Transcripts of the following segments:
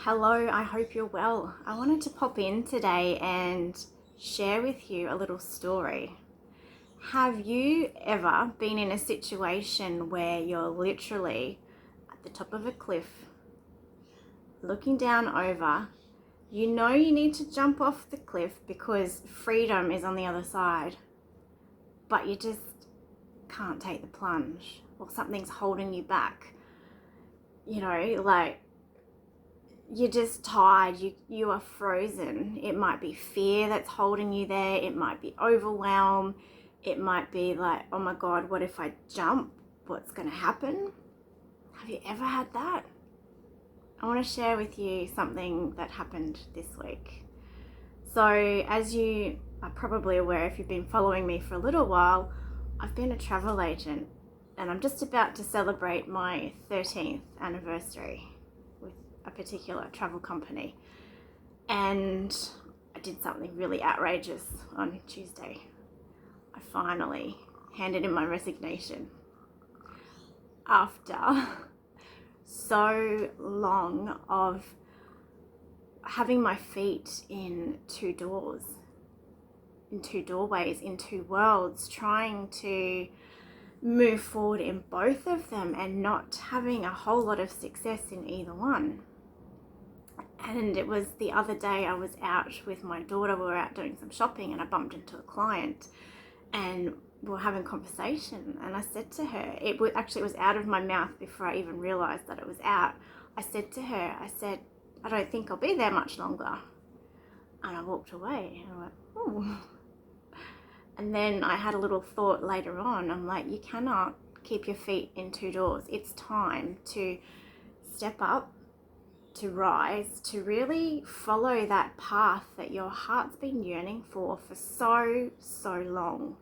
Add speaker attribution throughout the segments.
Speaker 1: Hello, I hope you're well. I wanted to pop in today and share with you a little story. Have you ever been in a situation where you're literally at the top of a cliff, looking down over? You know you need to jump off the cliff because freedom is on the other side, but you just can't take the plunge, or something's holding you back. You're just tired, you are frozen. It might be fear that's holding you there, it might be overwhelm, it might be like, oh my God, what if I jump? What's going to happen? Have you ever had that? I want to share with you something that happened this week. So, as you are probably aware, if you've been following me for a little while, I've been a travel agent and I'm just about to celebrate my 13th anniversary with a particular travel company. And I did something really outrageous on Tuesday. I finally handed in my resignation after so long of having my feet in two doors, in two doorways, in two worlds, trying to move forward in both of them and not having a whole lot of success in either one. And it was the other day I was out with my daughter, we were out doing some shopping and I bumped into a client and we were having a conversation and I said to her, it was out of my mouth before I even realized that it was out. I said to her, I don't think I'll be there much longer. And I walked away and I went, oh. And then I had a little thought later on. I'm like, you cannot keep your feet in two doors. It's time to step up, to rise, to really follow that path that your heart's been yearning for so long.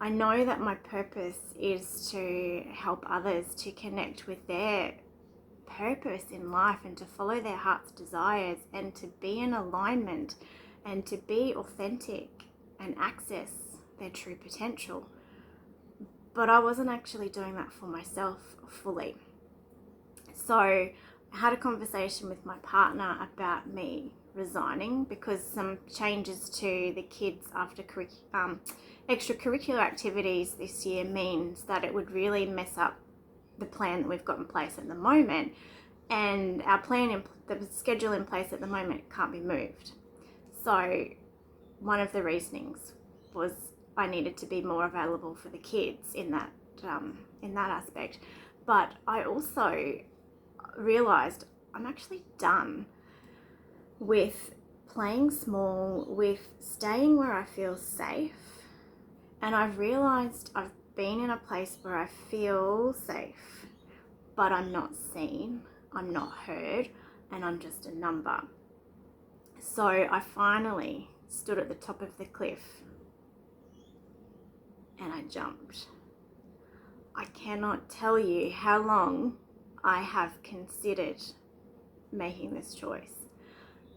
Speaker 1: I know that my purpose is to help others to connect with their purpose in life and to follow their heart's desires and to be in alignment and to be authentic and access their true potential. But I wasn't actually doing that for myself fully. So I had a conversation with my partner about me resigning because some changes to the kids after extracurricular activities this year means that it would really mess up the plan that we've got in place at the moment, and our the schedule in place at the moment can't be moved. So one of the reasonings was I needed to be more available for the kids in that aspect. But I also realized I'm actually done with playing small, with staying where I feel safe. And I've realized I've been in a place where I feel safe, but I'm not seen, I'm not heard, and I'm just a number. So I finally stood at the top of the cliff and I jumped. I cannot tell you how long I have considered making this choice.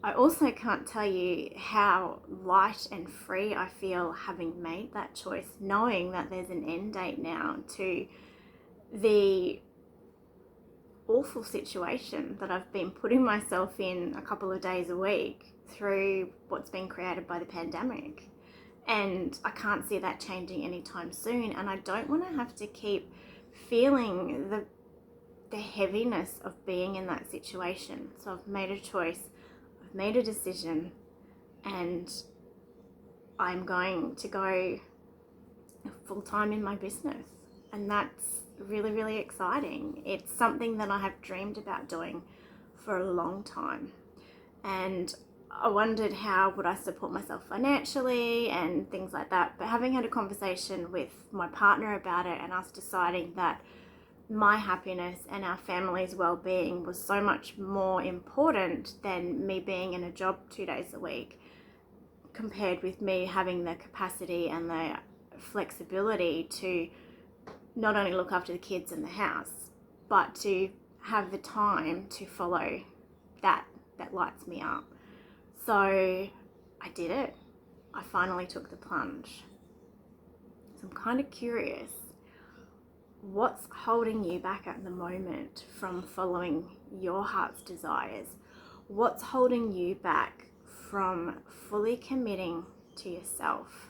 Speaker 1: I also can't tell you how light and free I feel having made that choice, knowing that there's an end date now to the awful situation that I've been putting myself in a couple of days a week through what's been created by the pandemic. And I can't see that changing anytime soon. And I don't want to have to keep feeling the heaviness of being in that situation. So I've made a choice, I've made a decision, and I'm going to go full time in my business. And that's really, really exciting. It's something that I have dreamed about doing for a long time. And I wondered how would I support myself financially and things like that. But having had a conversation with my partner about it and us deciding that my happiness and our family's well-being was so much more important than me being in a job 2 days a week, compared with me having the capacity and the flexibility to not only look after the kids and the house, but to have the time to follow that lights me up. So I did it. I finally took the plunge. So I'm kind of curious, What's holding you back at the moment from following your heart's desires? What's holding you back from fully committing to yourself?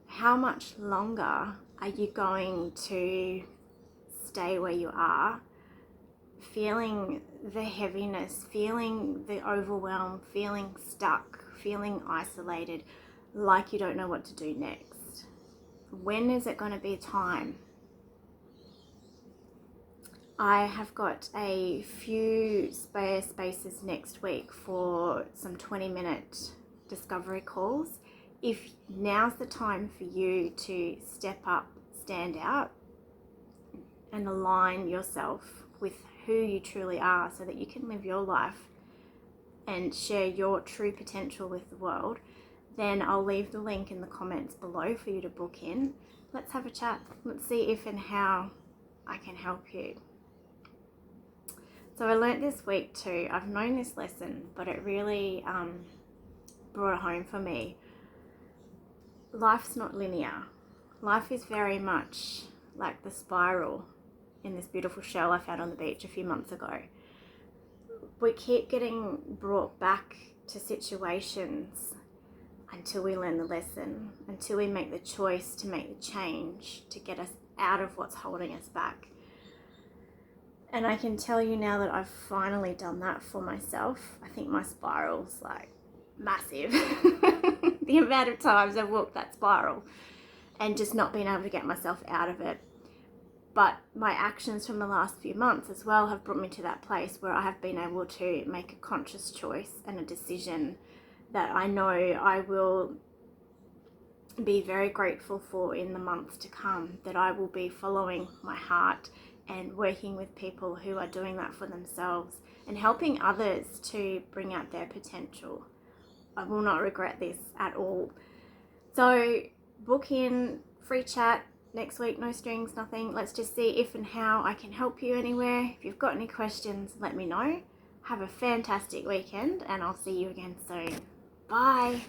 Speaker 1: How much longer are you going to stay where you are, feeling the heaviness, feeling the overwhelm, feeling stuck, feeling isolated, like you don't know what to do next? When is it going to be time? I have got a few spare spaces next week for some 20-minute discovery calls. If now's the time for you to step up, stand out, and align yourself with who you truly are so that you can live your life and share your true potential with the world, then I'll leave the link in the comments below for you to book in. Let's have a chat. Let's see if and how I can help you. So I learnt this week too. I've known this lesson, but it really brought it home for me. Life's not linear. Life is very much like the spiral in this beautiful shell I found on the beach a few months ago. We keep getting brought back to situations until we learn the lesson, until we make the choice to make the change to get us out of what's holding us back. And I can tell you now that I've finally done that for myself. I think my spiral's like massive. The amount of times I've walked that spiral and just not been able to get myself out of it. But my actions from the last few months as well have brought me to that place where I have been able to make a conscious choice and a decision that I know I will be very grateful for in the months to come, that I will be following my heart and working with people who are doing that for themselves and helping others to bring out their potential. I will not regret this at all. So book in, free chat next week, no strings, nothing. Let's just see if and how I can help you anywhere. If you've got any questions, let me know. Have a fantastic weekend and I'll see you again soon. Bye.